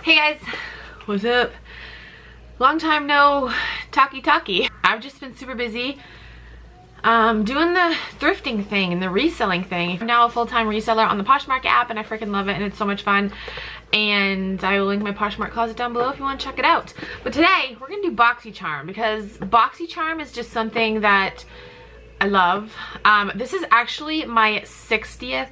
Hey guys, what's up? Long time no talkie. I've just been super busy doing the thrifting thing and the reselling thing. I'm now a full-time reseller on the Poshmark app and I freaking love it and it's so much fun. And I will link my Poshmark closet down below if you want to check it out. But today we're gonna do Boxycharm because Boxycharm is just something that I love. This is actually my 60th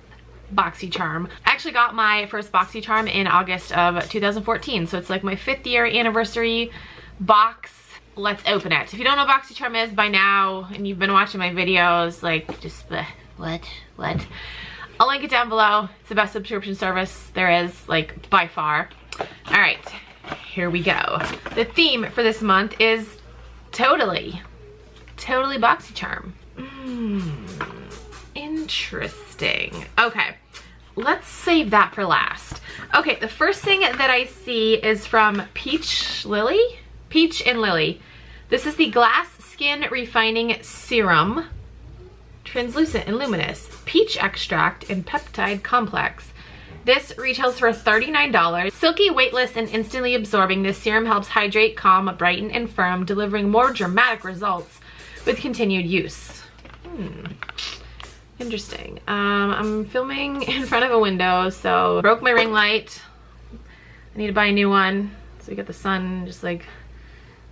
Boxycharm. I actually got my first Boxycharm in August of 2014, so it's like my 5th year anniversary box. Let's open it. If you don't know what Boxycharm is by now and you've been watching my videos, like just what? I'll link it down below. It's the best subscription service there is, like by far. All right, here we go. The theme for this month is totally Boxycharm. Interesting. Okay, let's save that for last. Okay, the first thing that I see is from Peach and Lily. This is the Glass Skin Refining Serum. Translucent and luminous. Peach extract and peptide complex. This retails for $39. Silky, weightless, and instantly absorbing, this serum helps hydrate, calm, brighten, and firm, delivering more dramatic results with continued use. Interesting. I'm filming in front of a window, so broke my ring light. I need to buy a new one. So we got the sun just like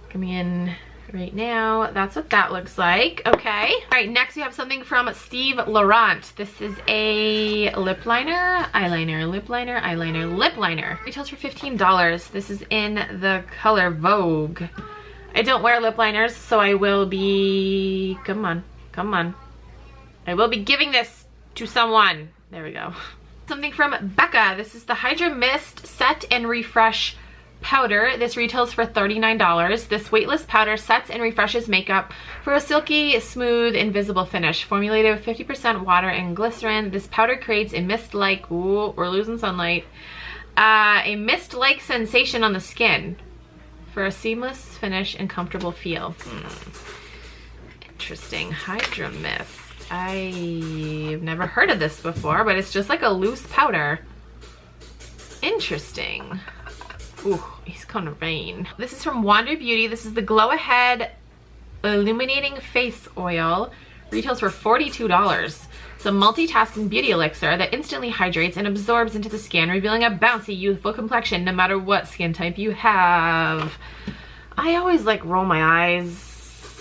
coming in right now. That's what that looks like. Okay. All right, next we have something from Steve Laurent. This is a lip liner, eyeliner, lip liner, eyeliner, lip liner. Retails for $15. This is in the color Vogue. I don't wear lip liners, so I will be, come on. I will be giving this to someone. There we go. Something from Becca. This is the Hydra Mist Set and Refresh Powder. This retails for $39. This weightless powder sets and refreshes makeup for a silky, smooth, invisible finish. Formulated with 50% water and glycerin, this powder creates a mist-like, ooh, we're losing sunlight, a mist-like sensation on the skin for a seamless finish and comfortable feel. Interesting. Hydra Mist. I've never heard of this before, but it's just like a loose powder. Interesting. Ooh, it's gonna rain. This is from Wander Beauty. This is the Glow Ahead Illuminating Face Oil. Retails for $42. It's a multitasking beauty elixir that instantly hydrates and absorbs into the skin, revealing a bouncy, youthful complexion no matter what skin type you have. I always like roll my eyes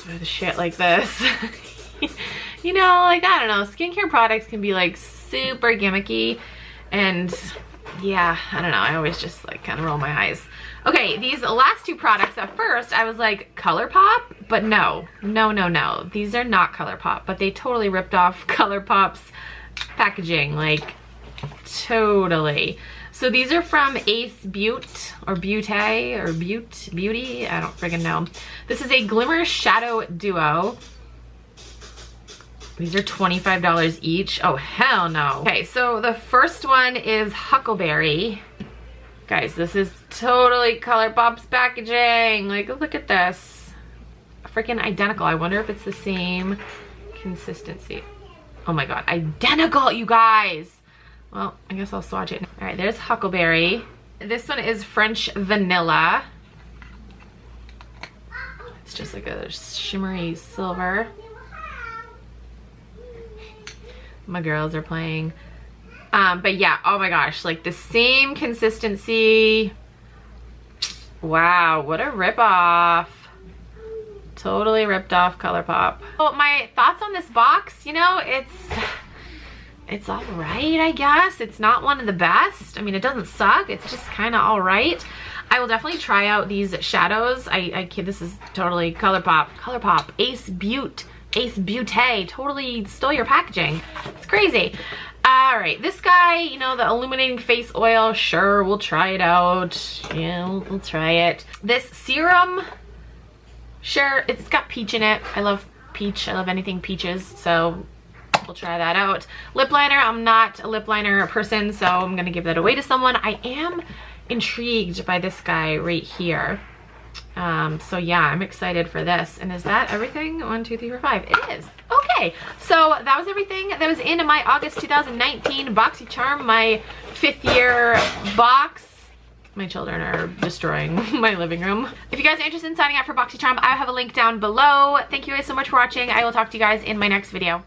with shit like this. You know, like, I don't know, skincare products can be like super gimmicky and yeah, I don't know, I always just like kind of roll my eyes. Okay, these last two products, at first I was like ColourPop, but no, these are not ColourPop, but they totally ripped off ColourPop's packaging, like totally. So these are from Ace Beauty, or Beauty, or Beauty, I don't friggin' know. This is a Glimmer Shadow Duo. These are $25 each. Oh, hell no. Okay, so the first one is Huckleberry. Guys, this is totally ColourPop's packaging. Like, look at this. Freaking identical. I wonder if it's the same consistency. Oh my god, identical, you guys. Well, I guess I'll swatch it. All right, there's Huckleberry. This one is French Vanilla. It's just like a shimmery silver. My girls are playing. But yeah, oh my gosh, like the same consistency. Wow, what a ripoff. Totally ripped off ColourPop. Well, my thoughts on this box, you know, it's all right, I guess. It's not one of the best. I mean, it doesn't suck. It's just kind of all right. I will definitely try out these shadows. I kid, this is totally ColourPop, Ace Beauty, totally stole your packaging. It's crazy. All right, this guy, you know, the illuminating face oil, sure, we'll try it out. Yeah, we'll try it. This serum, sure, it's got peach in it. I love peach. I love anything peaches, so we'll try that out. Lip liner, I'm not a lip liner person, so I'm gonna give that away to someone. I am intrigued by this guy right here. So yeah, I'm excited for this. And is that everything? 1, 2, 3, 4, 5. It is. Okay, so that was everything that was in my August 2019 Boxycharm, my 5th year box My children are destroying my living room. If you guys are interested in signing up for Boxycharm, I have a link down below. Thank you guys so much for watching. I will talk to you guys in my next video.